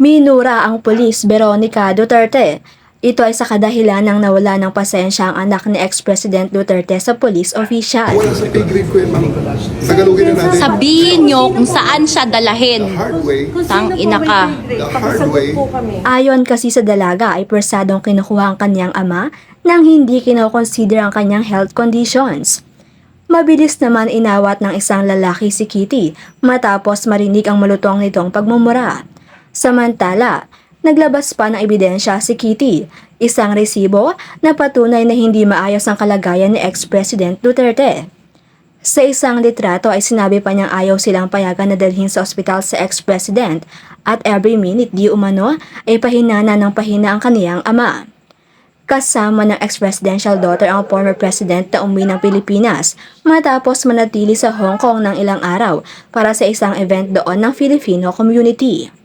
Minura ang pulis Veronica Duterte. Ito ay sa kadahilan ng nawala ng pasensya ang anak ni ex-President Duterte sa police official. Wala sa pay grade ko yun, ma'am. Tagalogin na natin. Sabihin nyo kung saan siya dalahin. The hard way. Tang ina ka. The hard way. Ayon kasi sa dalaga ay persadong kinukuha ang kanyang ama nang hindi kinoconsider ang kanyang health conditions. Mabilis naman inawat ng isang lalaki si Kitty matapos marinig ang malutong nitong pagmumura. Samantala, naglabas pa ng ebidensya si Kitty, isang resibo na patunay na hindi maayos ang kalagayan ni ex-President Duterte. Sa isang litrato ay sinabi pa niyang ayaw silang payagan na dalhin sa ospital sa ex-President at every minute di umano ay pahinana ng pahina ang kaniyang ama. Kasama ng ex-presidential daughter ang former president na umuwi ng Pilipinas matapos manatili sa Hong Kong ng ilang araw para sa isang event doon ng Filipino community.